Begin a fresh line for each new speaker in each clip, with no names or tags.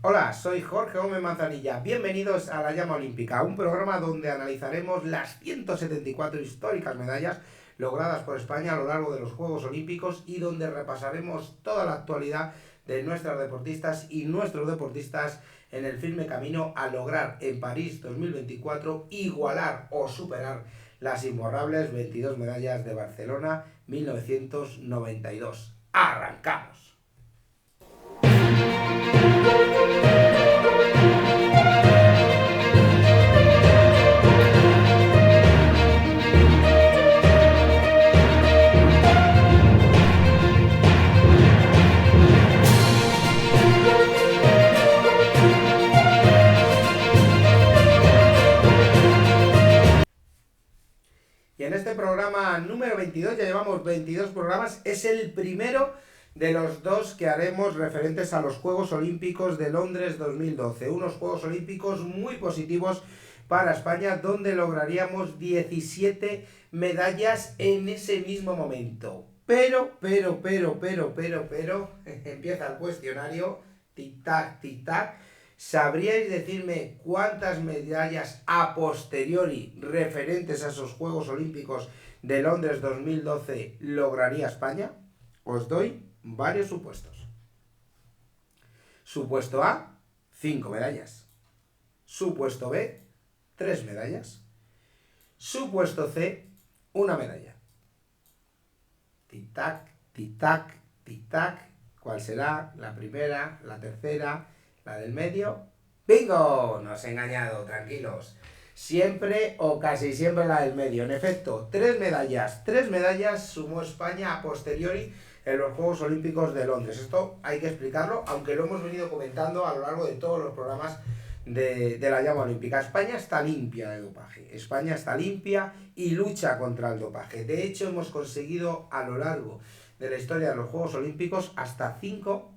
Hola, soy Jorge Gómez Manzanilla. Bienvenidos a La Llama Olímpica, un programa donde analizaremos las 174 históricas medallas logradas por España a lo largo de los Juegos Olímpicos y donde repasaremos toda la actualidad de nuestras deportistas y nuestros deportistas en el firme camino a lograr en París 2024 igualar o superar las imborrables 22 medallas de Barcelona 1992. ¡Arrancamos! Y en este programa número 22, ya llevamos 22 programas, es el primero de los dos que haremos referentes a los Juegos Olímpicos de Londres 2012. Unos Juegos Olímpicos muy positivos para España, donde lograríamos 17 medallas en ese mismo momento. Pero, empieza el cuestionario, tic-tac, tic-tac. ¿Sabríais decirme cuántas medallas a posteriori referentes a esos Juegos Olímpicos de Londres 2012 lograría España? Os doy varios supuestos. Supuesto A, 5 medallas. Supuesto B, 3 medallas. Supuesto C, 1 medalla. Tic-tac, tic-tac, tic-tac. ¿Cuál será? ¿La primera? ¿La tercera? ¿La del medio? ¡Bingo! No os he engañado, tranquilos. Siempre o casi siempre la del medio. En efecto, 3 medallas. 3 medallas sumó España a posteriori en los Juegos Olímpicos de Londres. Esto hay que explicarlo, aunque lo hemos venido comentando a lo largo de todos los programas de la llama olímpica. España está limpia de dopaje. España está limpia y lucha contra el dopaje. De hecho, hemos conseguido a lo largo de la historia de los Juegos Olímpicos hasta 5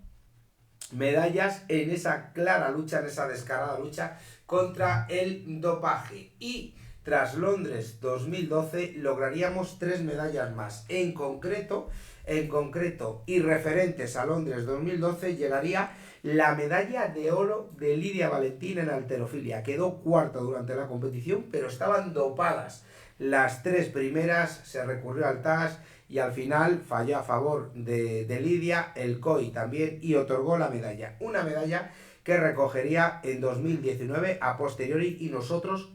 medallas en esa clara lucha, en esa descarada lucha contra el dopaje. Y tras Londres 2012 lograríamos 3 medallas más. En concreto y referentes a Londres 2012 llegaría la medalla de oro de Lidia Valentín en halterofilia. Quedó cuarta durante la competición, pero estaban dopadas las 3 primeras, se recurrió al TAS y al final falló a favor de Lidia, el COI también, y otorgó la medalla. Una medalla que recogería en 2019 a posteriori y nosotros,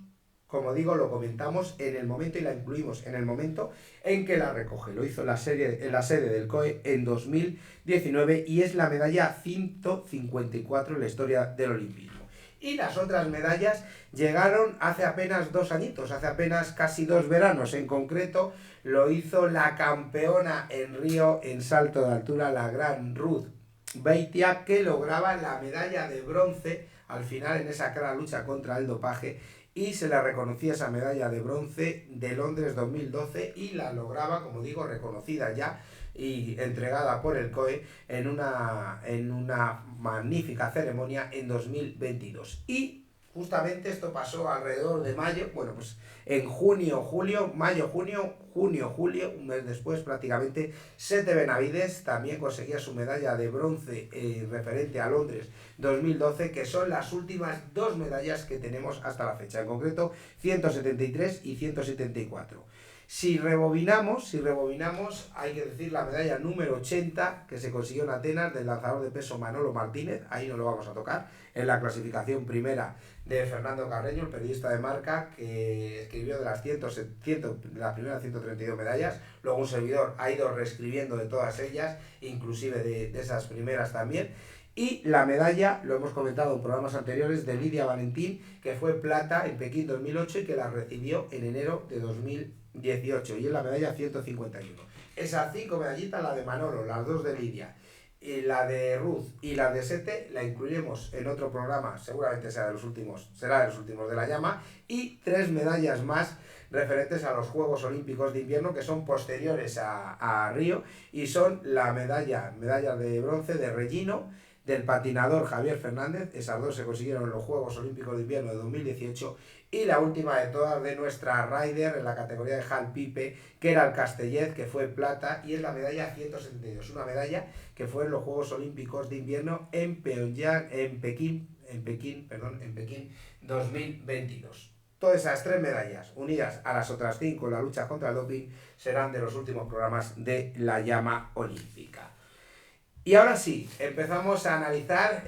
como digo, lo comentamos en el momento y la incluimos en el momento en que la recoge. Lo hizo en la sede del COE en 2019 y es la medalla 154 en la historia del olimpismo. Y las otras medallas llegaron hace apenas 2 añitos, hace apenas casi 2 veranos. En concreto, lo hizo la campeona en Río en salto de altura, la gran Ruth Beitia, que lograba la medalla de bronce al final en esa clara lucha contra el dopaje, y se le reconocía esa medalla de bronce de Londres 2012 y la lograba, como digo, reconocida ya y entregada por el COE en una magnífica ceremonia en 2022. Y justamente esto pasó alrededor de mayo, bueno, pues en junio, julio, julio, un mes después prácticamente, Sete Benavides también conseguía su medalla de bronce referente a Londres 2012, que son las últimas 2 medallas que tenemos hasta la fecha, en concreto 173 y 174. Si rebobinamos, hay que decir la medalla número 80 que se consiguió en Atenas del lanzador de peso Manolo Martínez, ahí no lo vamos a tocar, en la clasificación primera de Fernando Carreño, el periodista de Marca, que escribió de las primeras 132 medallas, luego un servidor ha ido reescribiendo de todas ellas, inclusive de esas primeras también. Y la medalla, lo hemos comentado en programas anteriores, de Lidia Valentín, que fue plata en Pekín 2008 y que la recibió en enero de 2018, y es la medalla 151. Esas 5 medallitas, la de Manolo, las 2 de Lidia, y la de Ruth y la de Sete, la incluiremos en otro programa, seguramente será de los últimos de la llama, y 3 medallas más referentes a los Juegos Olímpicos de Invierno, que son posteriores a Río, y son la medalla de bronce de Regino, del patinador Javier Fernández. Esas 2 se consiguieron en los Juegos Olímpicos de Invierno de 2018, Y la última de todas de nuestra Rider en la categoría de Hal Pipe, que era el Castellet, que fue plata, y es la medalla 172, una medalla que fue en los Juegos Olímpicos de Invierno en Pyongyang, en Pekín 2022. Todas esas 3 medallas, unidas a las otras 5 en la lucha contra el doping, serán de los últimos programas de la llama olímpica. Y ahora sí, empezamos a analizar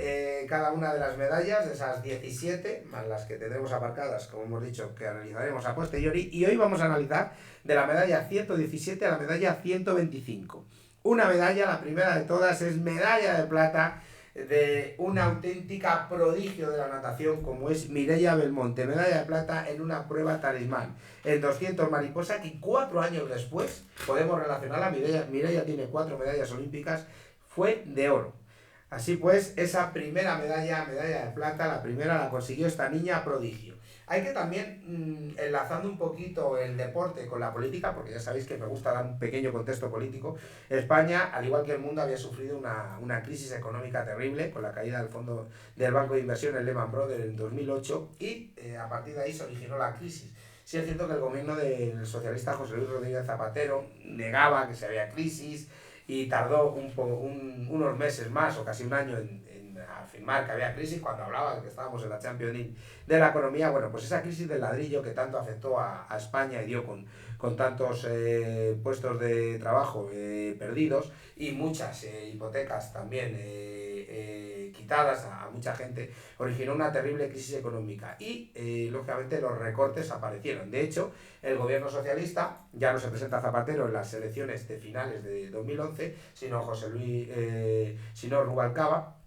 cada una de las medallas, de esas 17, más las que tendremos aparcadas, como hemos dicho, que analizaremos a posteriori. Y hoy vamos a analizar de la medalla 117 a la medalla 125. Una medalla, la primera de todas, es medalla de plata de una auténtica prodigio de la natación como es Mireia Belmonte, medalla de plata en una prueba talismán, en 200 mariposa, que 4 años después podemos relacionarla. Mireia tiene 4 medallas olímpicas, fue de oro. Así pues, esa primera medalla de plata, la primera la consiguió esta niña prodigio. Hay que también, enlazando un poquito el deporte con la política, porque ya sabéis que me gusta dar un pequeño contexto político, España, al igual que el mundo, había sufrido una crisis económica terrible con la caída del fondo del Banco de Inversión, el Lehman Brothers, en 2008, y a partir de ahí se originó la crisis. Sí es cierto que el gobierno del socialista José Luis Rodríguez Zapatero negaba que se había crisis, y tardó unos meses más o casi un año en afirmar que había crisis, cuando hablaba de que estábamos en la Champions League de la economía. Bueno, pues esa crisis del ladrillo que tanto afectó a España y dio con tantos puestos de trabajo perdidos y muchas hipotecas también quitadas a mucha gente, originó una terrible crisis económica y lógicamente los recortes aparecieron. De hecho, el gobierno socialista ya no se presenta Zapatero en las elecciones de finales de 2011, sino Rubalcaba,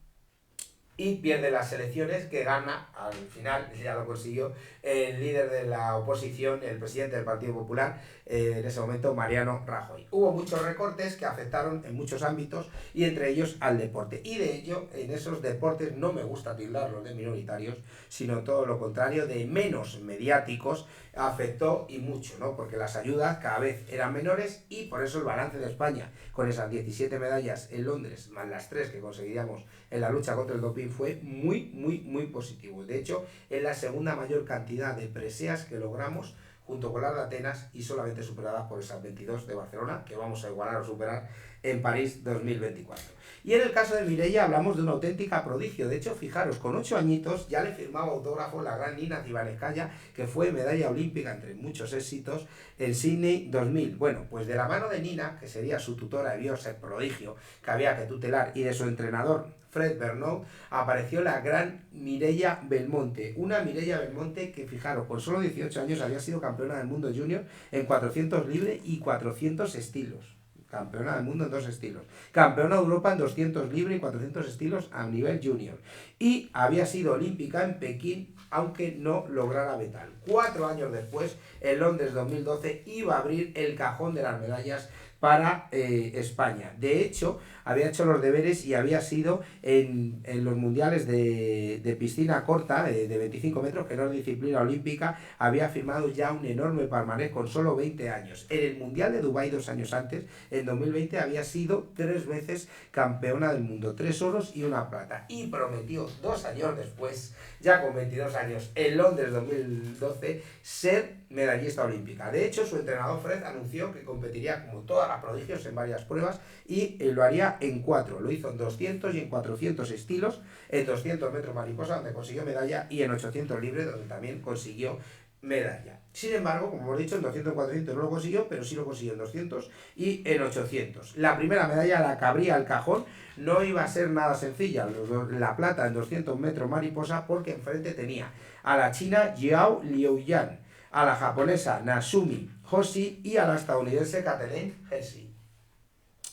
y pierde las elecciones, que gana, al final ya lo consiguió, el líder de la oposición, el presidente del Partido Popular, en ese momento Mariano Rajoy. Hubo muchos recortes que afectaron en muchos ámbitos y entre ellos al deporte. Y de ello, en esos deportes no me gusta tildarlos de minoritarios, sino todo lo contrario, de menos mediáticos, afectó y mucho, ¿no? Porque las ayudas cada vez eran menores y por eso el balance de España, con esas 17 medallas en Londres, más las 3 que conseguiríamos en la lucha contra el doping, fue muy positivo. De hecho, es la segunda mayor cantidad de preseas que logramos, junto con las de Atenas, y solamente superada por esas 22 de Barcelona, que vamos a igualar o superar en París 2024. Y en el caso de Mireia hablamos de una auténtica prodigio. De hecho, fijaros, con 8 añitos ya le firmaba autógrafo la gran Nina Zibanejaya, que fue medalla olímpica, entre muchos éxitos, en Sydney 2000. Bueno, pues de la mano de Nina, que sería su tutora, debió ser prodigio, que había que tutelar, y de su entrenador, Fred Bernaud, apareció la gran Mireia Belmonte. Una Mireia Belmonte que, fijaros, con solo 18 años había sido campeona del mundo junior en 400 libre y 400 estilos. Campeona del mundo en 2 estilos. Campeona de Europa en 200 libre y 400 estilos a nivel junior. Y había sido olímpica en Pekín, aunque no lograra metal. 4 años después, en Londres 2012, iba a abrir el cajón de las medallas para España. De hecho, había hecho los deberes y había sido en los mundiales de piscina corta, de 25 metros, que no es disciplina olímpica, había firmado ya un enorme palmarés con solo 20 años. En el mundial de Dubái 2 años antes, en 2020, había sido 3 veces campeona del mundo, 3 oros y 1 plata. Y prometió 2 años después, ya con 22 años, en Londres 2012, ser medallista olímpica. De hecho, su entrenador Fred anunció que competiría como todas las prodigios en varias pruebas y lo haría en 4. Lo hizo en 200 y en 400 estilos, en 200 metros mariposa, donde consiguió medalla, y en 800 libre, donde también consiguió medalla. Sin embargo, como hemos dicho, en 200 y 400 no lo consiguió, pero sí lo consiguió en 200 y en 800. La primera medalla, la que abría el cajón, no iba a ser nada sencilla, la plata en 200 metros mariposa, porque enfrente tenía a la china Jiao Liuyan, a la japonesa Nasumi Hoshi y a la estadounidense Kathleen Hersey.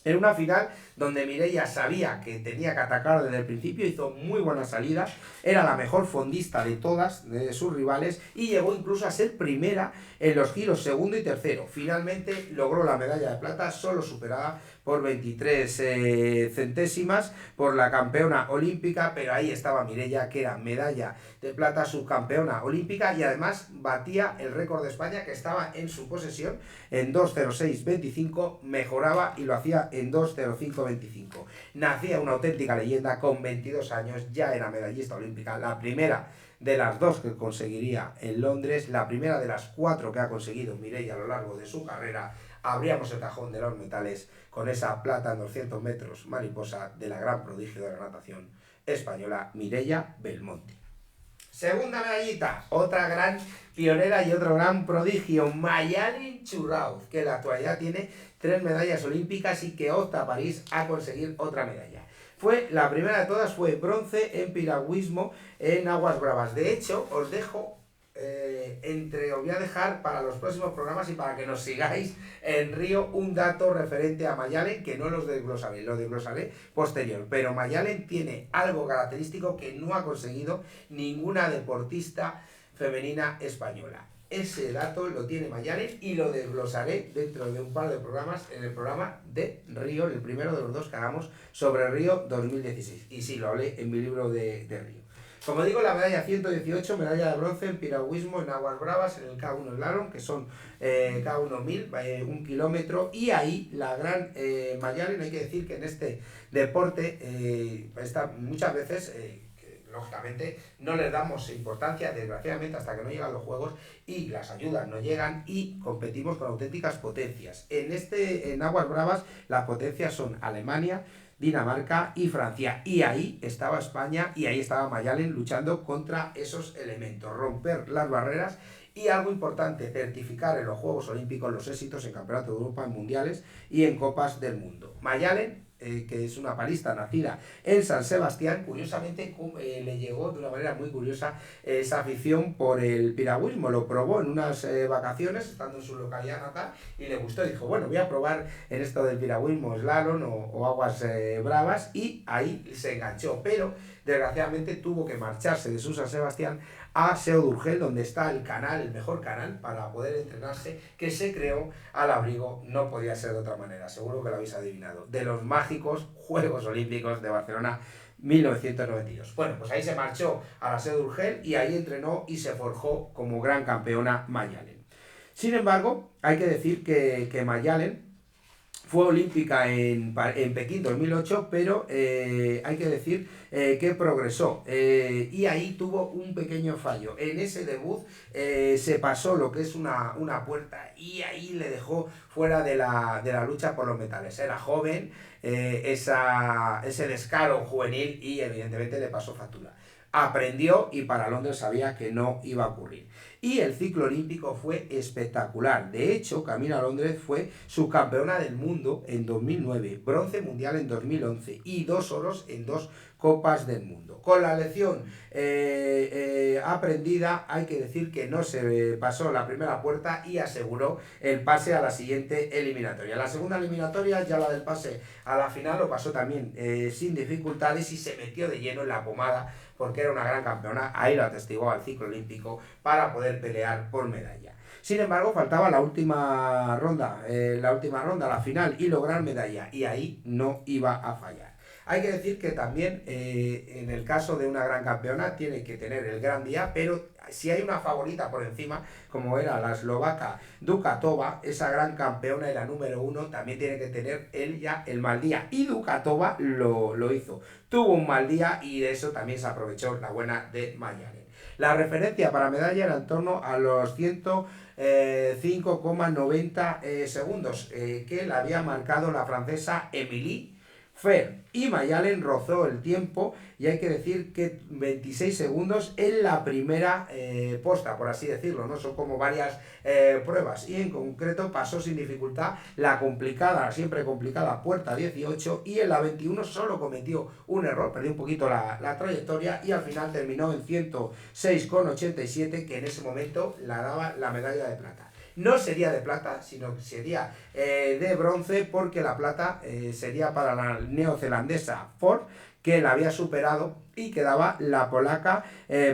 En una final donde Mireia sabía que tenía que atacar desde el principio, hizo muy buena salida, era la mejor fondista de todas, de sus rivales, y llegó incluso a ser primera en los giros segundo y tercero. Finalmente logró la medalla de plata, solo superada por 23 centésimas por la campeona olímpica, pero ahí estaba Mireia, que era medalla de plata, subcampeona olímpica, y además batía el récord de España, que estaba en su posesión, en 2.06.25, mejoraba y lo hacía en 2.05.25. Nacía una auténtica leyenda, con 22 años ya era medallista olímpica, la primera de las 2 que conseguiría en Londres, la primera de las 4 que ha conseguido Mireia a lo largo de su carrera. Abríamos el cajón de los metales con esa plata en 200 metros mariposa de la gran prodigio de la natación española, Mireia Belmonte. Segunda medallita, otra gran pionera y otro gran prodigio, Mayalen Churrauz, que en la actualidad tiene 3 medallas olímpicas y que opta a París a conseguir otra medalla. La primera de todas fue bronce en piragüismo en aguas bravas. De hecho, os dejo os voy a dejar para los próximos programas y para que nos sigáis en Río un dato referente a Mayalen que no los desglosaré, lo desglosaré posterior. Pero Mayalen tiene algo característico que no ha conseguido ninguna deportista femenina española. Ese dato lo tiene Mayalen y lo desglosaré dentro de un par de programas en el programa de Río, el primero de los 2 que hagamos sobre Río 2016. Y sí, lo hablé en mi libro de Río. Como digo, la medalla 118, medalla de bronce en piragüismo en aguas bravas, en el K1 Slalom, que son K1 1000, 1 kilómetro, y ahí la gran Mayalen, hay que decir que en este deporte muchas veces, lógicamente, no les damos importancia, desgraciadamente, hasta que no llegan los juegos y las ayudas no llegan y competimos con auténticas potencias. En aguas bravas las potencias son Alemania, Dinamarca y Francia, y ahí estaba España y ahí estaba Mayalen luchando contra esos elementos, romper las barreras y algo importante, certificar en los Juegos Olímpicos los éxitos en Campeonatos de Europa, en Mundiales y en Copas del Mundo. Mayalen, que es una palista nacida en San Sebastián, curiosamente le llegó de una manera muy curiosa esa afición por el piragüismo. Lo probó en unas vacaciones, estando en su localidad natal, y le gustó. Dijo, bueno, voy a probar en esto del piragüismo, slalom o aguas bravas, y ahí se enganchó. Pero, desgraciadamente, tuvo que marcharse de su San Sebastián a Seu d'Urgell, donde está el mejor canal para poder entrenarse, que se creó al abrigo, no podía ser de otra manera, seguro que lo habéis adivinado, de los mágicos Juegos Olímpicos de Barcelona 1992. Bueno, pues ahí se marchó a la Seu d'Urgell y ahí entrenó y se forjó como gran campeona Mayalen. Sin embargo, hay que decir que Mayalen fue olímpica en Pekín 2008, pero hay que decir que progresó y ahí tuvo un pequeño fallo. En ese debut se pasó lo que es una puerta y ahí le dejó fuera de la lucha por los metales. Era joven, ese descaro juvenil, y evidentemente le pasó factura. Aprendió y para Londres sabía que no iba a ocurrir. Y el ciclo olímpico fue espectacular. De hecho, camino a Londres fue subcampeona del mundo en 2009, bronce mundial en 2011 y 2 oros en 2 Copas del Mundo. Con la lección aprendida, hay que decir que no se pasó la primera puerta y aseguró el pase a la siguiente eliminatoria. La segunda eliminatoria, ya la del pase a la final, lo pasó también sin dificultades y se metió de lleno en la pomada porque era una gran campeona. Ahí lo atestiguó al ciclo olímpico para poder pelear por medalla. Sin embargo, faltaba la última ronda, la final, y lograr medalla, y ahí no iba a fallar. Hay que decir que también en el caso de una gran campeona tiene que tener el gran día, pero si hay una favorita por encima, como era la eslovaca Ducatova, esa gran campeona y la número 1, también tiene que tener ella el mal día. Y Ducatova lo hizo. Tuvo un mal día y de eso también se aprovechó la buena de Mayalen. La referencia para medalla era en torno a los 105,90 segundos que la había marcado la francesa Emilie Fer, y Mayalen rozó el tiempo, y hay que decir que 26 segundos en la primera posta, por así decirlo, ¿no? Son como varias pruebas, y en concreto pasó sin dificultad la complicada, siempre complicada, puerta 18, y en la 21 solo cometió un error, perdió un poquito la trayectoria, y al final terminó en 106,87, que en ese momento la daba la medalla de plata. No sería de plata, sino que sería de bronce, porque la plata sería para la neozelandesa Ford, que la había superado, y quedaba la polaca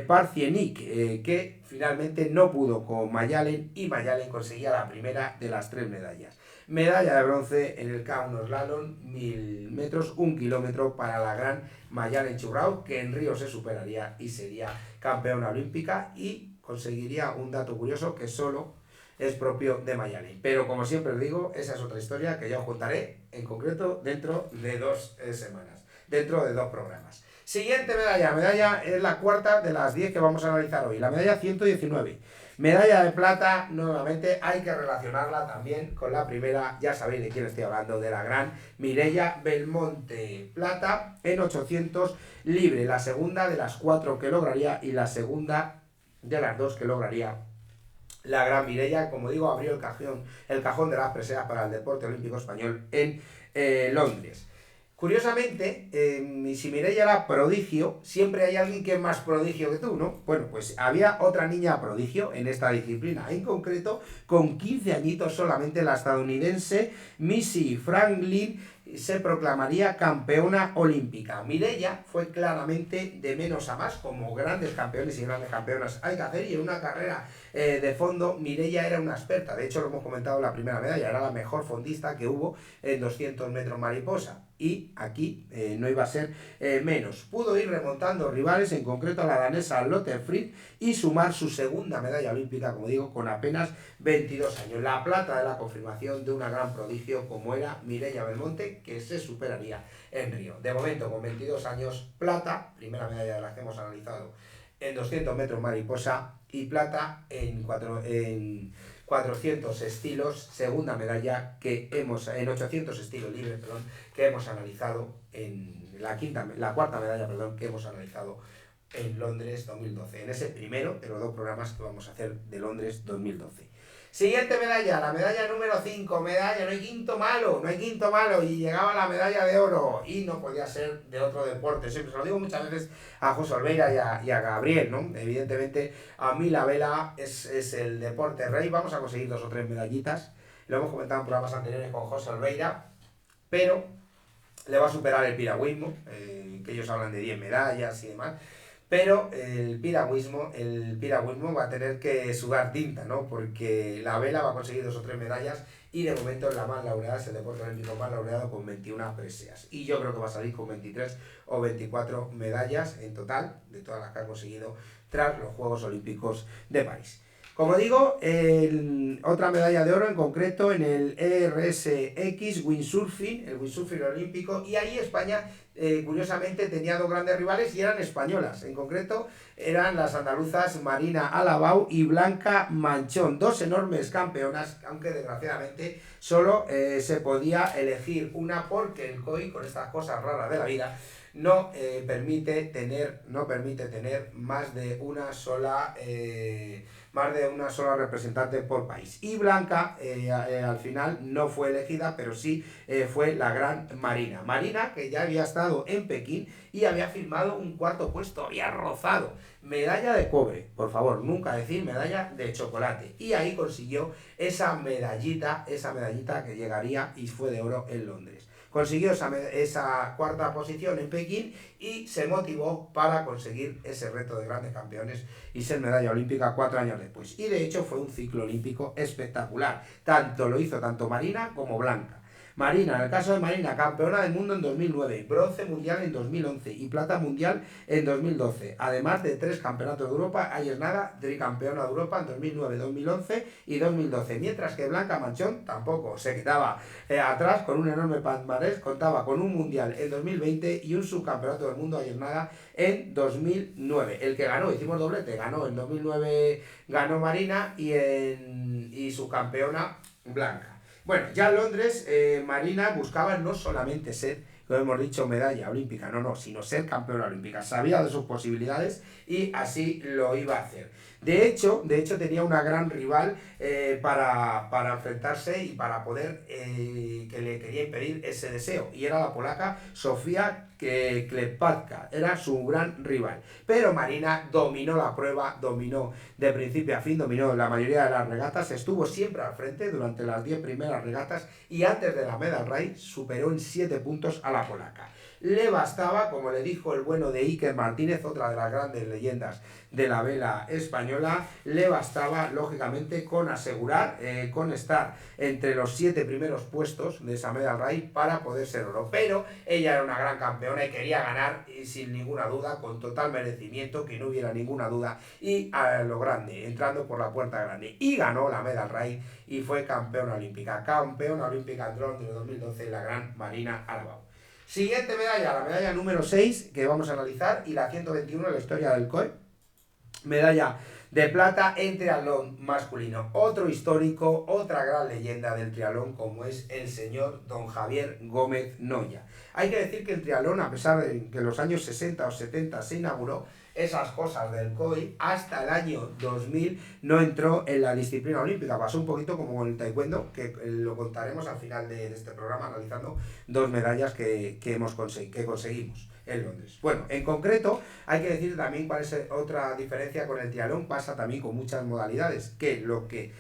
Parcienik, que finalmente no pudo con Mayalen, y Mayalen conseguía la primera de las 3 medallas. Medalla de bronce en el K1 Slalom, 1000 metros, 1 kilómetro para la gran Mayalen Churrauz, que en Río se superaría y sería campeona olímpica, y conseguiría un dato curioso que solo es propio de Mayalen. Pero como siempre os digo, esa es otra historia que ya os contaré en concreto dentro de 2 semanas, dentro de 2 programas. Siguiente medalla. Medalla es la cuarta de las 10 que vamos a analizar hoy. La medalla 119. Medalla de plata, nuevamente hay que relacionarla también con la primera, ya sabéis de quién estoy hablando, de la gran Mireia Belmonte. Plata en 800 libre, la segunda de las 4 que lograría y la segunda de las 2 que lograría la gran Mireia. Como digo, abrió el cajón de las preseas para el deporte olímpico español en Londres. Curiosamente, si Mireia era prodigio, siempre hay alguien que es más prodigio que tú, ¿no? Bueno, pues había otra niña prodigio en esta disciplina, en concreto, con 15 añitos solamente, la estadounidense Missy Franklin se proclamaría campeona olímpica. Mireia fue claramente de menos a más, como grandes campeones y grandes campeonas hay que hacer, y en una carrera de fondo Mireia era una experta. De hecho, lo hemos comentado en la primera medalla, era la mejor fondista que hubo en 200 metros mariposa. Y aquí no iba a ser menos. Pudo ir remontando rivales, en concreto a la danesa Lotte Fried, y sumar su segunda medalla olímpica, como digo, con apenas 22 años. La plata de la confirmación de una gran prodigio como era Mireia Belmonte, que se superaría en Río. De momento, con 22 años, plata, primera medalla de la que hemos analizado en 200 metros mariposa, y plata en 400 estilos, segunda medalla en 800 estilos libres, perdón, que hemos analizado en la cuarta medalla, perdón, que hemos analizado en Londres 2012, en ese primero de los 2 programas que vamos a hacer de Londres 2012. Siguiente medalla, la medalla número 5, medalla, no hay quinto malo, y llegaba la medalla de oro, y no podía ser de otro deporte. Siempre se lo digo muchas veces a José Olveira y a Gabriel, ¿no? Evidentemente, a mí la vela es el deporte rey. Vamos a conseguir 2 o 3 medallitas, lo hemos comentado en programas anteriores con José Olveira, pero le va a superar el piragüismo, que ellos hablan de 10 medallas y demás. Pero el piragüismo va a tener que sudar tinta, ¿no? Porque la vela va a conseguir 2 o 3 medallas, y de momento es la más laureada, es el deporte olímpico más laureado, con 21 preseas. Y yo creo que va a salir con 23 o 24 medallas en total, de todas las que ha conseguido tras los Juegos Olímpicos de París. Como digo, otra medalla de oro en concreto en el ERSX windsurfing, el windsurfing olímpico, y ahí España curiosamente tenía 2 grandes rivales y eran españolas. En concreto eran las andaluzas Marina Alabau y Blanca Manchón, 2 enormes campeonas, aunque desgraciadamente solo se podía elegir una, porque el COI, con estas cosas raras de la vida, no permite tener más de una sola representante por país. Y Blanca al final no fue elegida, pero sí fue la gran Marina, que ya había estado en Pekín y había firmado un 4.º puesto, había rozado medalla de cobre, por favor, nunca decir medalla de chocolate, y ahí consiguió esa medallita que llegaría y fue de oro en Londres. Consiguió esa 4ª posición en Pekín y se motivó para conseguir ese reto de grandes campeones y ser medalla olímpica 4 años después. Y de hecho fue un ciclo olímpico espectacular. Lo hizo tanto Marina como Blanca. Marina, en el caso de Marina, campeona del mundo en 2009, bronce mundial en 2011 y plata mundial en 2012. Además de 3 campeonatos de Europa, ahí es nada, tricampeona de Europa en 2009, 2011 y 2012. Mientras que Blanca Manchón tampoco se quedaba atrás, con un enorme palmarés, contaba con un mundial en 2020 y un subcampeonato del mundo, ahí es nada, en 2009. El que ganó, hicimos doblete, ganó en 2009, ganó Marina, y subcampeona Blanca. Bueno, ya en Londres, Marina buscaba no solamente ser, como hemos dicho, medalla olímpica, sino ser campeona olímpica. Sabía de sus posibilidades y así lo iba a hacer. De hecho tenía una gran rival para enfrentarse y para poder, que le quería impedir ese deseo, y era la polaca Sofia Klepacka, era su gran rival. Pero Marina dominó la prueba, dominó de principio a fin, dominó la mayoría de las regatas, estuvo siempre al frente durante las 10 primeras regatas, y antes de la medal race superó en 7 puntos a la polaca. Le bastaba, como le dijo el bueno de Iker Martínez, otra de las grandes leyendas de la vela española, le bastaba lógicamente con asegurar, con estar entre los 7 primeros puestos de esa medal race para poder ser oro. Pero ella era una gran campeona y quería ganar, y sin ninguna duda, con total merecimiento, que no hubiera ninguna duda, y a lo grande, entrando por la puerta grande, y ganó la medal race y fue campeona olímpica en Londres 2012, la gran Marina Alabau. Siguiente medalla, la medalla número 6 que vamos a analizar y la 121 la historia del COE. Medalla de plata en triatlón masculino. Otro histórico, otra gran leyenda del triatlón como es el señor don Javier Gómez Noya. Hay que decir que el triatlón, a pesar de que en los años 60 o 70 se inauguró, esas cosas del COI, hasta el año 2000 no entró en la disciplina olímpica. Pasó un poquito como con el taekwondo, que lo contaremos al final de este programa, analizando dos medallas que conseguimos en Londres. Bueno, en concreto hay que decir también cuál es otra diferencia con el triatlón. Pasa también con muchas modalidades, que lo que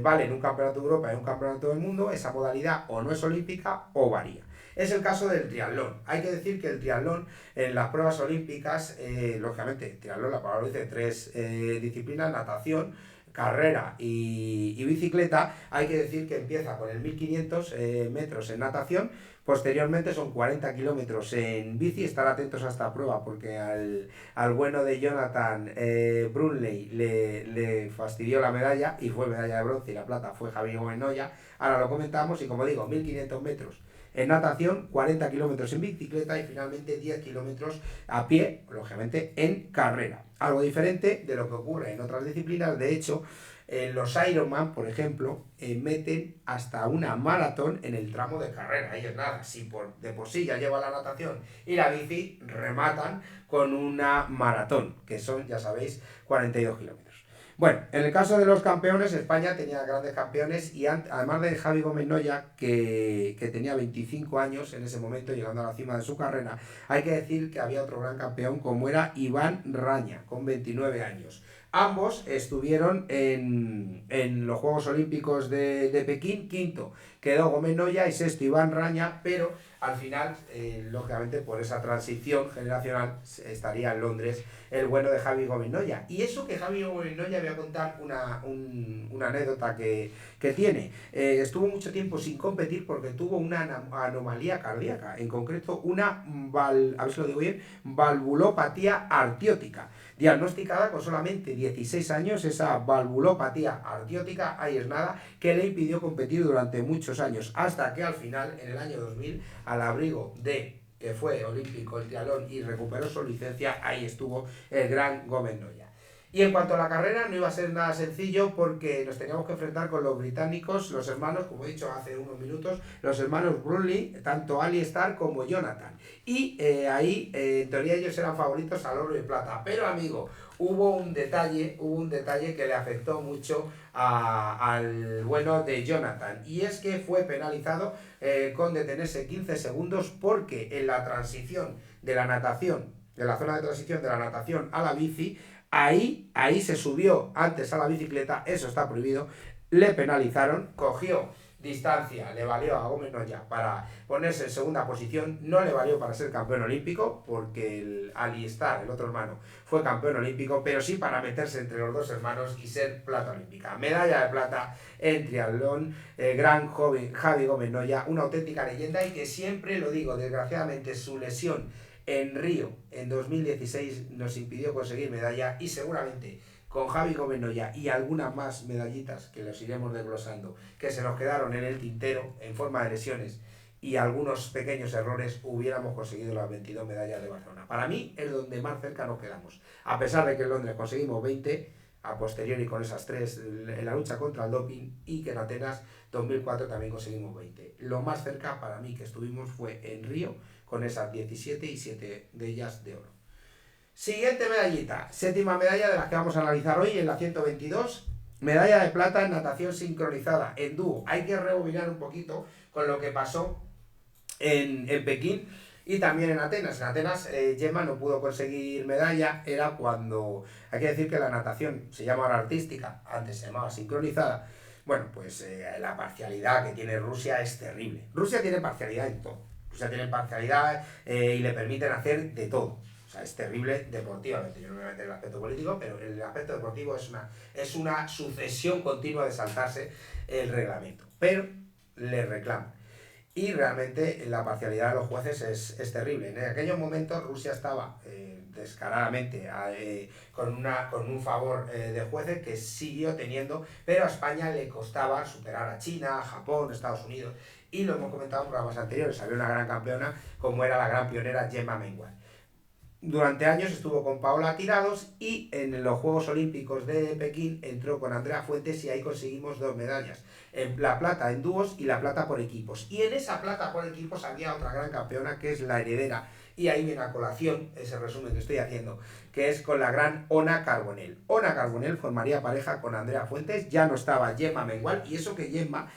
vale en un campeonato de Europa y en un campeonato del mundo, esa modalidad o no es olímpica o varía. Es el caso del triatlón. Hay que decir que el triatlón en las pruebas olímpicas, lógicamente, triatlón, la palabra dice tres disciplinas: natación, carrera y bicicleta. Hay que decir que empieza con el 1500 metros en natación. Posteriormente son 40 kilómetros en bici. Estar atentos a esta prueba porque al bueno de Jonathan Brunley le fastidió la medalla y fue medalla de bronce, y la plata fue Javier Gómez Noya. Ahora lo comentamos y, como digo, 1500 metros en natación, 40 kilómetros en bicicleta y finalmente 10 kilómetros a pie, lógicamente, en carrera. Algo diferente de lo que ocurre en otras disciplinas. De hecho, los Ironman, por ejemplo, meten hasta una maratón en el tramo de carrera. Ahí es nada, si de por sí ya lleva la natación y la bici, rematan con una maratón, que son, ya sabéis, 42 kilómetros. Bueno, en el caso de los campeones, España tenía grandes campeones y además de Javi Gómez Noya, que tenía 25 años en ese momento, llegando a la cima de su carrera, hay que decir que había otro gran campeón como era Iván Raña, con 29 años. Ambos estuvieron en los Juegos Olímpicos de Pekín. Quinto quedó Gómez Noya y sexto Iván Raña, pero al final, lógicamente, por esa transición generacional, estaría en Londres el bueno de Javi Gómez Noya. Y eso que Javi Gómez Noya, voy a contar una anécdota que tiene. Estuvo mucho tiempo sin competir porque tuvo una anomalía cardíaca, en concreto una, a ver si lo digo bien, valvulopatía artiótica. Diagnosticada con solamente 16 años, esa valvulopatía artiótica, ahí es nada, que le impidió competir durante muchos años, hasta que al final, en el año 2000, al abrigo de que fue olímpico el triatlón y recuperó su licencia, ahí estuvo el gran Gómez Noya. Y en cuanto a la carrera, no iba a ser nada sencillo porque nos teníamos que enfrentar con los británicos, los hermanos, como he dicho hace unos minutos, los hermanos Brunley, tanto Alistair como Jonathan. Y ahí, en teoría, ellos eran favoritos al oro y plata. Pero, amigo, hubo un detalle que le afectó mucho al bueno de Jonathan. Y es que fue penalizado con detenerse 15 segundos porque en la transición de la natación, de la zona de transición de la natación a la bici, ahí se subió antes a la bicicleta, eso está prohibido, le penalizaron, cogió distancia, le valió a Gómez Noya para ponerse en segunda posición, no le valió para ser campeón olímpico, porque el Alistair, el otro hermano, fue campeón olímpico, pero sí para meterse entre los dos hermanos y ser plata olímpica. Medalla de plata en triatlón, gran joven Javi Gómez Noya, una auténtica leyenda, y que siempre lo digo, desgraciadamente su lesión en Río en 2016 nos impidió conseguir medalla, y seguramente con Javi Gómez Noya y algunas más medallitas que los iremos desglosando, que se nos quedaron en el tintero en forma de lesiones y algunos pequeños errores, hubiéramos conseguido las 22 medallas de Barcelona. Para mí es donde más cerca nos quedamos, a pesar de que en Londres conseguimos 20, a posteriori con esas 3 en la lucha contra el doping, y que en Atenas 2004 también conseguimos 20. Lo más cerca para mí que estuvimos fue en Río, con esas 17 y 7 de ellas de oro. Siguiente medallita, séptima medalla de las que vamos a analizar hoy, en la 122, medalla de plata en natación sincronizada, en dúo. Hay que rebobinar un poquito con lo que pasó en Pekín y también en Atenas. En Atenas Gemma no pudo conseguir medalla, era cuando, hay que decir que la natación se llama ahora artística, antes se llamaba sincronizada. Bueno, pues la parcialidad que tiene Rusia es terrible. Rusia tiene parcialidad en todo. Rusia tiene parcialidad y le permiten hacer de todo. O sea, es terrible deportivamente. Yo no me voy a meter en el aspecto político, pero el aspecto deportivo es una sucesión continua de saltarse el reglamento. Pero le reclaman. y realmente la parcialidad de los jueces es terrible. En aquellos momentos Rusia estaba descaradamente con un favor de jueces que siguió teniendo, pero a España le costaba superar a China, a Japón, Estados Unidos, y lo hemos comentado en programas anteriores, había una gran campeona como era la gran pionera Gemma Mengual. Durante años estuvo con Paola Tirados y en los Juegos Olímpicos de Pekín entró con Andrea Fuentes y ahí conseguimos 2 medallas. La plata en dúos y la plata por equipos. Y en esa plata por equipos había otra gran campeona que es la heredera. Y ahí viene a colación ese resumen que estoy haciendo, que es con la gran Ona Carbonell. Ona Carbonell formaría pareja con Andrea Fuentes, ya no estaba Gemma Mengual, y eso que Gemma,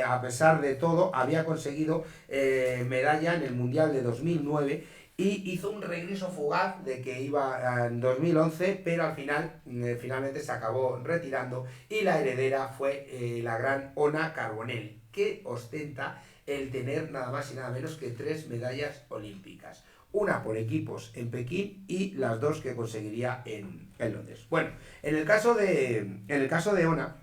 a pesar de todo, había conseguido medalla en el Mundial de 2009 y hizo un regreso fugaz de que iba en 2011, pero al final finalmente se acabó retirando y la heredera fue la gran Ona Carbonell, que ostenta el tener nada más y nada menos que 3 medallas olímpicas. Una por equipos en Pekín y las 2 que conseguiría en Londres. Bueno, en el caso de Ona,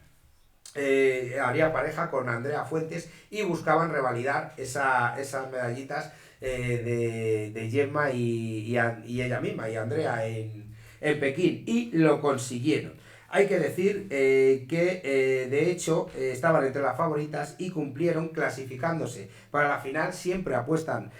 haría pareja con Andrea Fuentes y buscaban revalidar esas medallitas de Gemma y ella misma, y Andrea en Pekín, y lo consiguieron. Hay que decir que de hecho estaban entre las favoritas y cumplieron clasificándose para la final. Siempre apuestan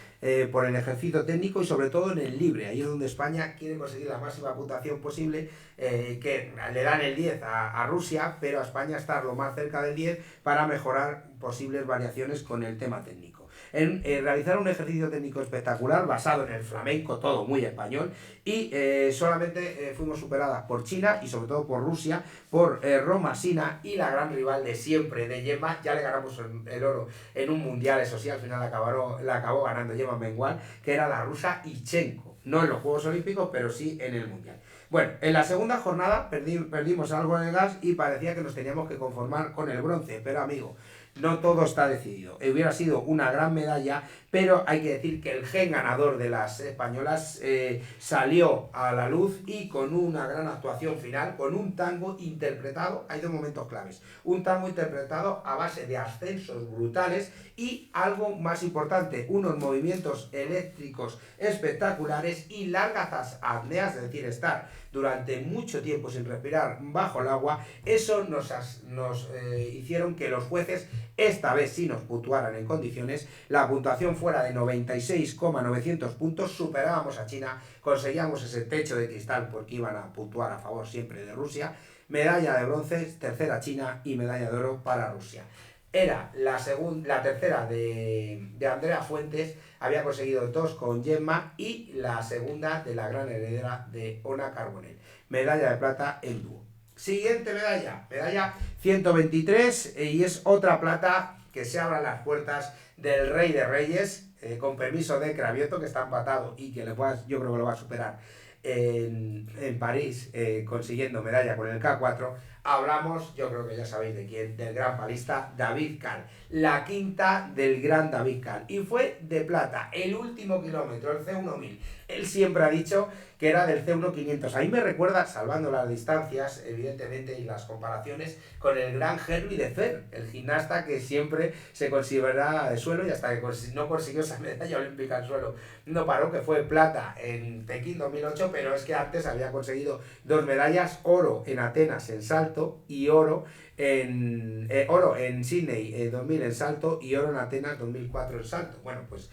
por el ejercicio técnico y sobre todo en el libre. Ahí es donde España quiere conseguir la máxima puntuación posible, que le dan el 10 a Rusia, pero a España estar lo más cerca del 10 para mejorar posibles variaciones con el tema técnico. Realizar un ejercicio técnico espectacular basado en el flamenco, todo muy español, y solamente fuimos superadas por China y sobre todo por Rusia, por Roma Sina y la gran rival de siempre de Gemma. Ya le ganamos el oro en un mundial, eso sí, al final la acabó ganando Gemma Mengual, que era la rusa Ichenko, no en los Juegos Olímpicos, pero sí en el mundial. Bueno, en la segunda jornada perdimos algo de gas y parecía que nos teníamos que conformar con el bronce, pero amigo, no todo está decidido. Hubiera sido una gran medalla, pero hay que decir que el gen ganador de las españolas salió a la luz y con una gran actuación final, con un tango interpretado. Hay 2 momentos claves: un tango interpretado a base de ascensos brutales y, algo más importante, unos movimientos eléctricos espectaculares y largas apneas, es decir, estar durante mucho tiempo sin respirar bajo el agua. Eso nos hicieron que los jueces esta vez sí nos puntuaran en condiciones. La puntuación fuera de 96,900 puntos, superábamos a China, conseguíamos ese techo de cristal porque iban a puntuar a favor siempre de Rusia. Medalla de bronce, tercera China y medalla de oro para Rusia. Era la tercera de Andrea Fuentes, había conseguido 2 con Gemma, y la segunda de la gran heredera de Ona Carbonell. Medalla de plata en dúo. Siguiente medalla 123, y es otra plata que se abran las puertas del Rey de Reyes, con permiso de Cravioto, que está empatado y que yo creo que lo va a superar en París, consiguiendo medalla con el K4. Hablamos, yo creo que ya sabéis de quién, del gran palista David Cal, la quinta del gran David Cal, y fue de plata el último kilómetro, el C1000. Él siempre ha dicho que era del C1500. Ahí me recuerda, salvando las distancias, evidentemente, y las comparaciones, con el gran Henry de Fer, el gimnasta que siempre se considera de suelo, y hasta que no consiguió esa medalla olímpica en suelo no paró, que fue plata en Pekín 2008, pero es que antes había conseguido 2 medallas, oro en Atenas en salto y oro en Sydney 2000 en salto y oro en Atenas 2004 en salto. Bueno, pues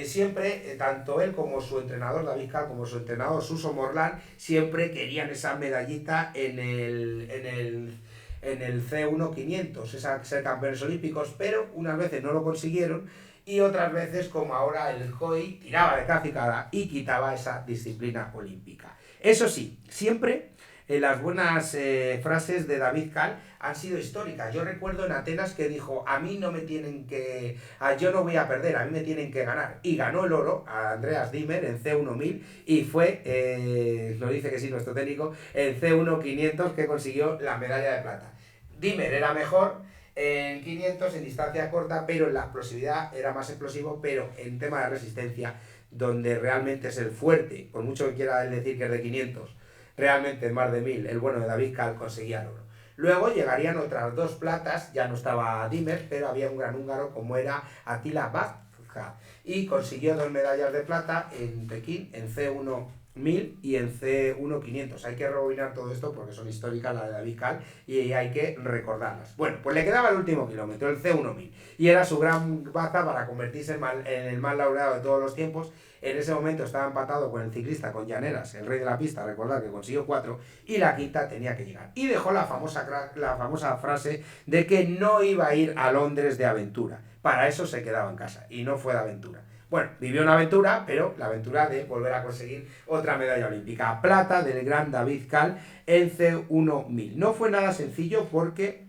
siempre, tanto él como su entrenador David Cal, como su entrenador Suso Morlán, siempre querían esa medallita en el C1500, ser campeones olímpicos, pero unas veces no lo consiguieron y otras veces, como ahora, el COI tiraba de cacicada y quitaba esa disciplina olímpica. Eso sí, siempre las buenas frases de David Cal han sido históricas. Yo recuerdo en Atenas que dijo: a mí no me tienen que... yo no voy a perder, a mí me tienen que ganar. Y ganó el oro a Andreas Dimmer en C1000 y fue, lo dice que sí nuestro técnico, el C1500 que consiguió la medalla de plata. Dimmer era mejor en 500 en distancia corta, pero en la explosividad era más explosivo, pero en tema de resistencia, donde realmente es el fuerte, por mucho que quiera él decir que es de 500, realmente en más de 1000, el bueno de David Cal conseguía el oro. Luego llegarían otras 2 platas, ya no estaba Dimer, pero había un gran húngaro como era Attila Bajka, y consiguió 2 medallas de plata en Pekín, en C1 1000 y en C1 500. Hay que rebobinar todo esto porque son históricas las de David Cal y hay que recordarlas. Bueno, pues le quedaba el último kilómetro, el C1 1000, y era su gran baza para convertirse en el más laureado de todos los tiempos. En ese momento estaba empatado con el ciclista, con Llaneras, el rey de la pista, recordad que consiguió 4, y la quinta tenía que llegar. Y dejó la famosa frase de que no iba a ir a Londres de aventura. Para eso se quedaba en casa, y no fue de aventura. Bueno, vivió una aventura, pero la aventura de volver a conseguir otra medalla olímpica. Plata del gran David Cal en C1 1000. No fue nada sencillo porque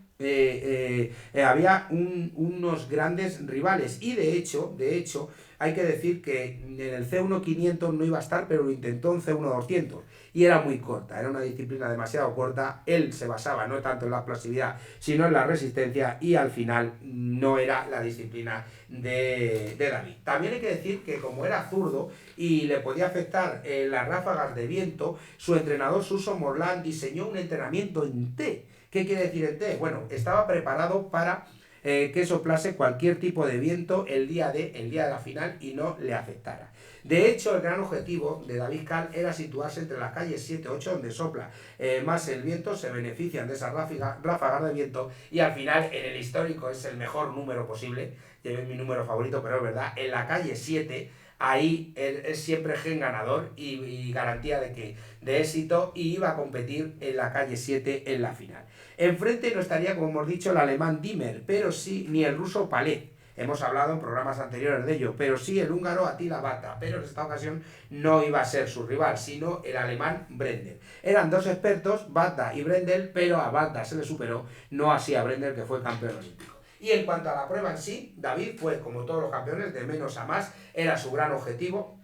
había unos grandes rivales, y de hecho, hay que decir que en el C1 500 no iba a estar, pero lo intentó en C1 200 y era muy corta, era una disciplina demasiado corta. Él se basaba no tanto en la explosividad sino en la resistencia, y al final no era la disciplina de David. También hay que decir que como era zurdo y le podía afectar las ráfagas de viento, su entrenador Suso Morland diseñó un entrenamiento en T. ¿Qué quiere decir en T? Bueno, estaba preparado para que soplase cualquier tipo de viento el día de la final y no le afectara. De hecho, el gran objetivo de David Cal era situarse entre las calles 7-8, donde sopla más el viento, se benefician de esas ráfagas de viento, y al final en el histórico es el mejor número posible, es mi número favorito, pero es verdad, en la calle 7, ahí es siempre gen ganador y garantía de éxito, y iba a competir en la calle 7 en la final. Enfrente no estaría, como hemos dicho, el alemán Dimer, pero sí, ni el ruso Palet. Hemos hablado en programas anteriores de ello, pero sí el húngaro Attila Bajka, pero en esta ocasión no iba a ser su rival, sino el alemán Brendel. Eran 2 expertos, Bajka y Brendel, pero a Bajka se le superó, no así a Brendel, que fue campeón olímpico. Y en cuanto a la prueba en sí, David fue, como todos los campeones, de menos a más, era su gran objetivo.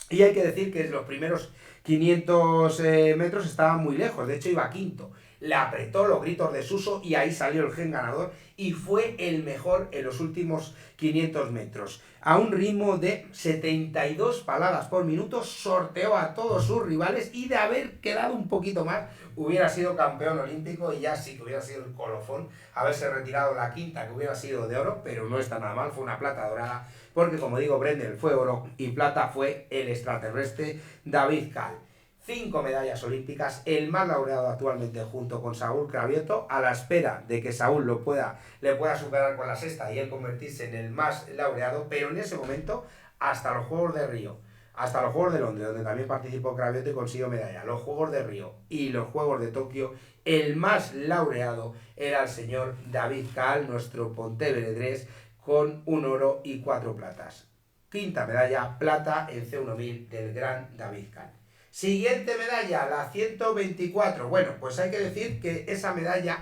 Y hay que decir que los primeros 500 metros estaban muy lejos, de hecho iba quinto. Le apretó los gritos de Suso y ahí salió el gen ganador y fue el mejor en los últimos 500 metros. A un ritmo de 72 paladas por minuto sorteó a todos sus rivales, y de haber quedado un poquito más hubiera sido campeón olímpico, y ya sí que hubiera sido el colofón haberse retirado la quinta, que hubiera sido de oro, pero no está nada mal, fue una plata dorada, porque como digo, Brendel fue oro y plata fue el extraterrestre David Cal. 5 medallas olímpicas, el más laureado actualmente junto con Saúl Cravioto, a la espera de que Saúl le pueda superar con la sexta y él convertirse en el más laureado, pero en ese momento hasta los Juegos de Río, hasta los Juegos de Londres, donde también participó Cravioto y consiguió medalla, los Juegos de Río y los Juegos de Tokio, el más laureado era el señor David Cal, nuestro pontevedrés, con 1 oro y 4 platas. Quinta medalla, plata en C1 1000 del gran David Cal. Siguiente medalla, la 124. Bueno, pues hay que decir que esa medalla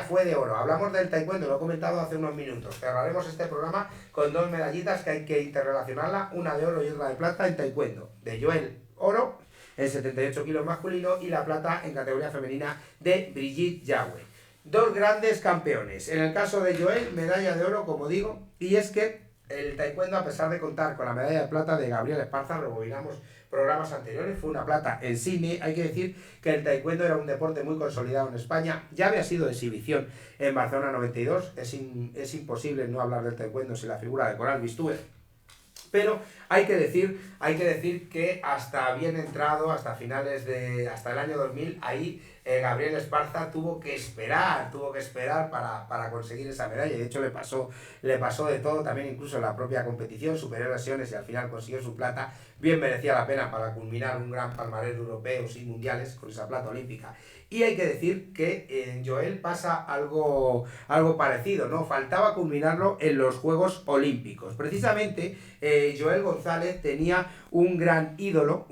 fue de oro. Hablamos del taekwondo, lo he comentado hace unos minutos. Cerraremos este programa con 2 medallitas que hay que interrelacionarla, una de oro y otra de plata en taekwondo. De Joel, oro en 78 kilos masculino, y la plata en categoría femenina de Brigitte Yagüe. 2 grandes campeones. En el caso de Joel, medalla de oro, como digo, y es que el taekwondo, a pesar de contar con la medalla de plata de Gabriel Esparza, rebobinamos programas anteriores, fue una plata en Sydney. Hay que decir que el taekwondo era un deporte muy consolidado en España, ya había sido de exhibición en Barcelona 92, es imposible no hablar del taekwondo sin la figura de Coral Bistúe, pero hay que decir que hasta bien entrado, hasta el año 2000, ahí Gabriel Esparza tuvo que esperar para conseguir esa medalla. De hecho le pasó de todo, también incluso en la propia competición, superó lesiones y al final consiguió su plata. Bien merecía la pena para culminar un gran palmarés de europeos y mundiales con esa plata olímpica. Y hay que decir que en Joel pasa algo parecido, ¿no? Faltaba culminarlo en los Juegos Olímpicos. Precisamente Joel González tenía un gran ídolo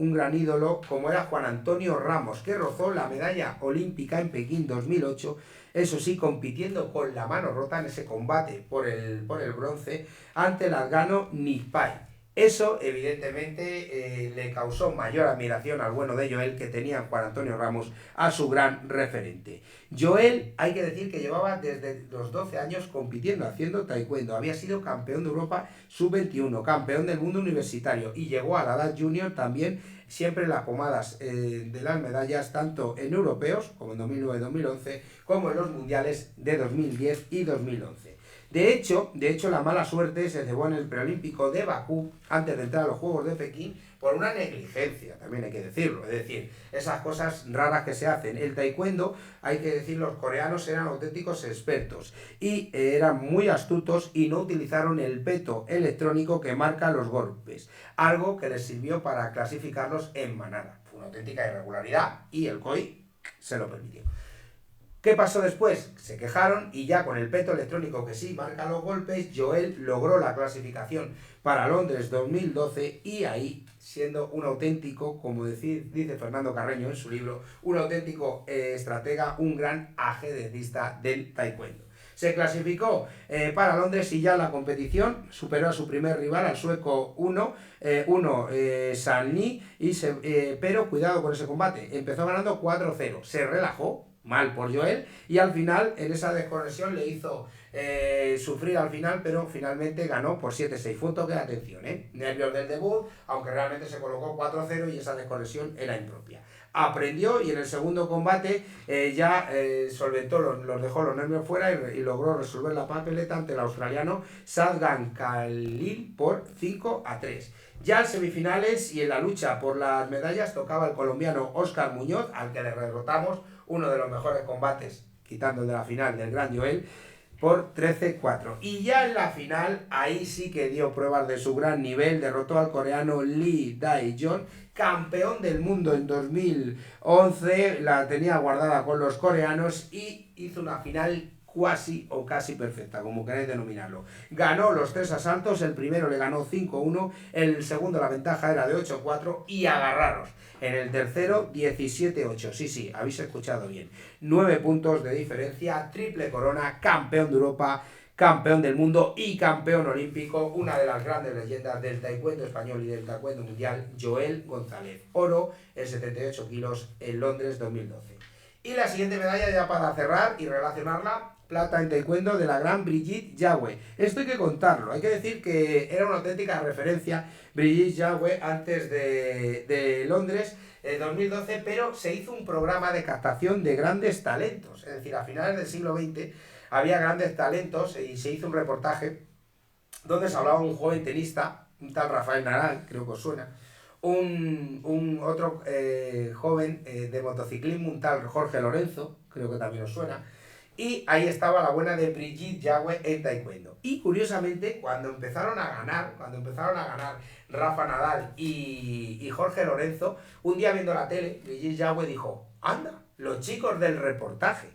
como era Juan Antonio Ramos, que rozó la medalla olímpica en Pekín 2008, eso sí, compitiendo con la mano rota en ese combate por el bronce ante el afgano Nizpai. Eso, evidentemente, le causó mayor admiración al bueno de Joel, que tenía Juan Antonio Ramos a su gran referente. Joel, hay que decir que llevaba desde los 12 años compitiendo, haciendo taekwondo. Había sido campeón de Europa sub-21, campeón del mundo universitario y llegó a la edad junior también, siempre en las pomadas de las medallas, tanto en europeos, como en 2009 y 2011, como en los mundiales de 2010 y 2011. De hecho, la mala suerte se cebó en el preolímpico de Bakú antes de entrar a los Juegos de Pekín por una negligencia, también hay que decirlo. Es decir, esas cosas raras que se hacen. El taekwondo, hay que decir, los coreanos eran auténticos expertos y eran muy astutos y no utilizaron el peto electrónico que marca los golpes, algo que les sirvió para clasificarlos en manada. Fue una auténtica irregularidad y el COI se lo permitió. ¿Qué pasó después? Se quejaron y ya con el peto electrónico que sí marca los golpes, Joel logró la clasificación para Londres 2012 y ahí, siendo un auténtico, como dice Fernando Carreño en su libro, un auténtico estratega, un gran ajedrecista del taekwondo. Se clasificó para Londres y ya en la competición superó a su primer rival, al sueco San Lee, pero cuidado con ese combate, empezó ganando 4-0, se relajó, mal por Joel, y al final en esa desconexión le hizo sufrir al final, pero finalmente ganó por 7-6. Fue un toque de atención, nervios del debut, aunque realmente se colocó 4-0 y esa desconexión era impropia. Aprendió y en el segundo combate solventó, los dejó los nervios fuera y logró resolver la papeleta ante el australiano Sadgan Khalil por 5-3. Ya en semifinales y en la lucha por las medallas tocaba el colombiano Óscar Muñoz, al que le derrotamos, uno de los mejores combates, quitando el de la final del gran Joel, por 13-4. Y ya en la final, ahí sí que dio pruebas de su gran nivel, derrotó al coreano Lee Dae-jong, campeón del mundo en 2011, la tenía guardada con los coreanos y hizo una final cuasi o casi perfecta, como queréis denominarlo. Ganó los 3 asaltos, el primero le ganó 5-1, el segundo la ventaja era de 8-4 y agarraros. En el tercero, 17-8. Sí, habéis escuchado bien. 9 puntos de diferencia, triple corona, campeón de Europa, campeón del mundo y campeón olímpico, una de las grandes leyendas del taekwondo español y del taekwondo mundial, Joel González. Oro en 78 kilos en Londres 2012. Y la siguiente medalla, ya para cerrar y relacionarla, plata en taekwondo de la gran Brigitte Yagüe. Esto hay que contarlo, hay que decir que era una auténtica referencia Brigitte Yagüe antes de Londres 2012, pero se hizo un programa de captación de grandes talentos. Es decir, a finales del siglo XX había grandes talentos y se hizo un reportaje donde se hablaba de un joven tenista, un tal Rafael Nadal, creo que os suena, otro joven de motociclismo, un tal Jorge Lorenzo, creo que también os suena, y ahí estaba la buena de Brigitte Yagüe en taekwondo. Y curiosamente, cuando empezaron a ganar Rafa Nadal y Jorge Lorenzo, un día viendo la tele, Brigitte Yagüe dijo, anda, los chicos del reportaje.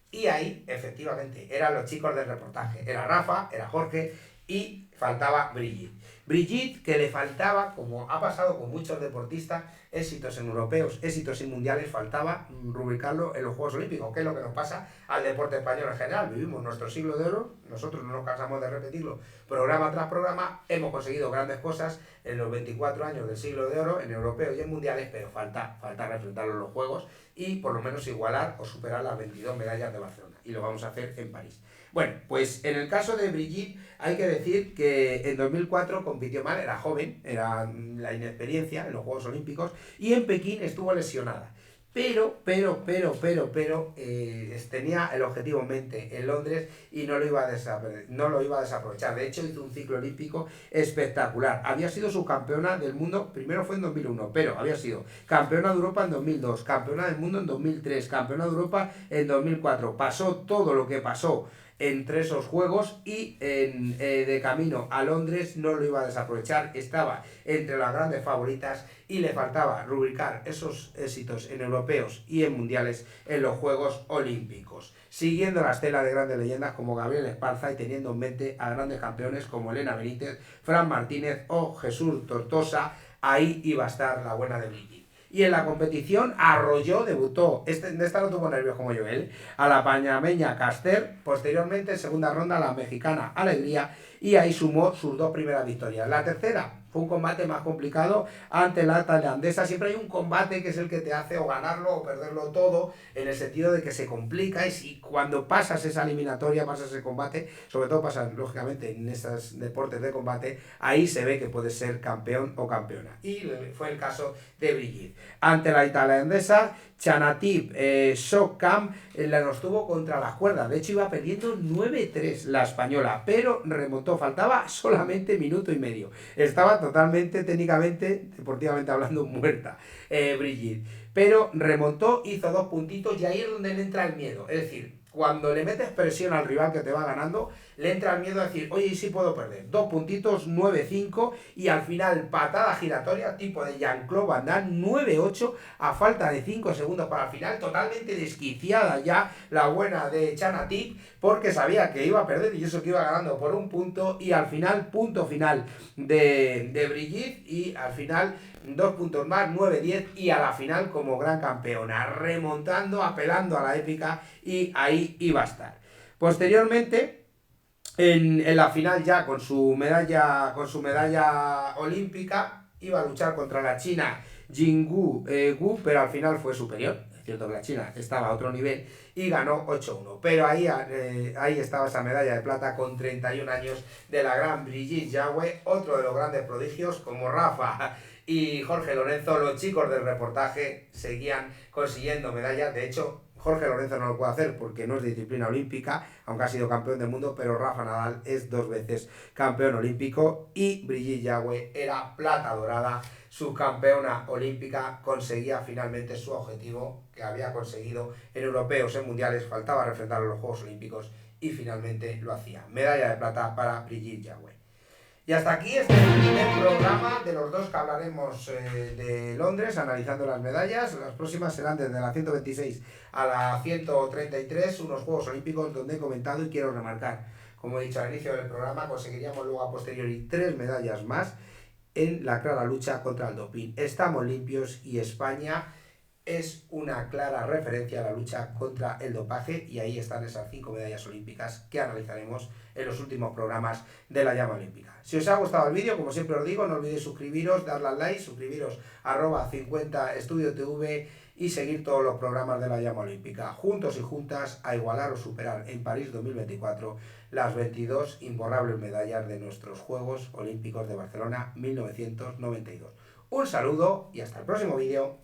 Y ahí, efectivamente, eran los chicos del reportaje. Era Rafa, era Jorge y faltaba Brigitte. Brigitte, que le faltaba, como ha pasado con muchos deportistas, éxitos en europeos, éxitos en mundiales, faltaba rubricarlo en los Juegos Olímpicos, que es lo que nos pasa al deporte español en general. Vivimos nuestro siglo de oro, nosotros no nos cansamos de repetirlo programa tras programa, hemos conseguido grandes cosas en los 24 años del siglo de oro, en europeos y en mundiales, pero falta refrentarlo en los Juegos y por lo menos igualar o superar las 22 medallas de Barcelona. Y lo vamos a hacer en París. Bueno, pues en el caso de Brigitte hay que decir que en 2004 compitió mal, era joven, era la inexperiencia en los Juegos Olímpicos y en Pekín estuvo lesionada. Pero tenía el objetivo en mente en Londres y no lo iba a desaprovechar. De hecho, hizo un ciclo olímpico espectacular. Había sido subcampeona del mundo, primero fue en 2001, pero había sido campeona de Europa en 2002, campeona del mundo en 2003, campeona de Europa en 2004. Pasó todo lo que pasó entre esos juegos y de camino a Londres no lo iba a desaprovechar, estaba entre las grandes favoritas y le faltaba rubricar esos éxitos en europeos y en mundiales en los Juegos Olímpicos, siguiendo la estela de grandes leyendas como Gabriel Esparza y teniendo en mente a grandes campeones como Elena Benítez, Fran Martínez o Jesús Tortosa. Ahí iba a estar la buena de Brigitte. Y en la competición arrolló, debutó, esta no tuvo nervios como Joel, a la panameña Caster, posteriormente en segunda ronda a la mexicana Alegría y ahí sumó sus 2 primeras victorias. La tercera Fue un combate más complicado ante la tailandesa. Siempre hay un combate que es el que te hace o ganarlo o perderlo todo, en el sentido de que se complica, y si cuando pasas esa eliminatoria, pasas ese combate, sobre todo pasa lógicamente en estos deportes de combate, ahí se ve que puedes ser campeón o campeona. Y fue el caso de Brigitte. Ante la tailandesa, Chanatip Sokam la nos tuvo contra las cuerdas. De hecho, iba perdiendo 9-3 la española, pero remontó. Faltaba solamente minuto y medio. Estaba totalmente, técnicamente, deportivamente hablando, muerta Brigitte. Pero remontó, hizo 2 puntitos, y ahí es donde le entra el miedo. Es decir, cuando le metes presión al rival que te va ganando, le entra el miedo a decir, oye, ¿y si puedo perder? 2 puntitos, 9-5, y al final patada giratoria tipo de Jean-Claude Van Damme, 9-8, a falta de 5 segundos para el final, totalmente desquiciada ya la buena de Chanatip, porque sabía que iba a perder, y eso que iba ganando por 1 punto, y al final, punto final de Brigitte, y al final 2 puntos más, 9-10, y a la final como gran campeona, remontando, apelando a la épica, y ahí iba a estar. Posteriormente, en la final, ya con su medalla olímpica, iba a luchar contra la china Jinggu Gu, pero al final fue superior. Es cierto que la china estaba a otro nivel y ganó 8-1. Pero ahí estaba esa medalla de plata con 31 años de la gran Brigitte Yagüe, otro de los grandes prodigios como Rafa y Jorge Lorenzo. Los chicos del reportaje seguían consiguiendo medallas. De hecho, Jorge Lorenzo no lo puede hacer porque no es de disciplina olímpica, aunque ha sido campeón del mundo, pero Rafa Nadal es 2 veces campeón olímpico, y Brigitte Yagüe era plata dorada, subcampeona olímpica. Conseguía finalmente su objetivo que había conseguido en europeos, en mundiales, faltaba refrendar los Juegos Olímpicos, y finalmente lo hacía. Medalla de plata para Brigitte Yagüe. Y hasta aquí este primer programa de los 2 que hablaremos de Londres, analizando las medallas. Las próximas serán desde la 126 a la 133, unos Juegos Olímpicos donde he comentado y quiero remarcar, como he dicho al inicio del programa, conseguiríamos luego a posteriori 3 medallas más en la clara lucha contra el doping. Estamos limpios, y España es una clara referencia a la lucha contra el dopaje, y ahí están esas 5 medallas olímpicas que analizaremos en los últimos programas de la llama olímpica. Si os ha gustado el vídeo, como siempre os digo, no olvidéis suscribiros, darle al like, suscribiros @50 Estudio TV, y seguir todos los programas de la llama olímpica, juntos y juntas a igualar o superar en París 2024 las 22 imborrables medallas de nuestros Juegos Olímpicos de Barcelona 1992. Un saludo y hasta el próximo vídeo.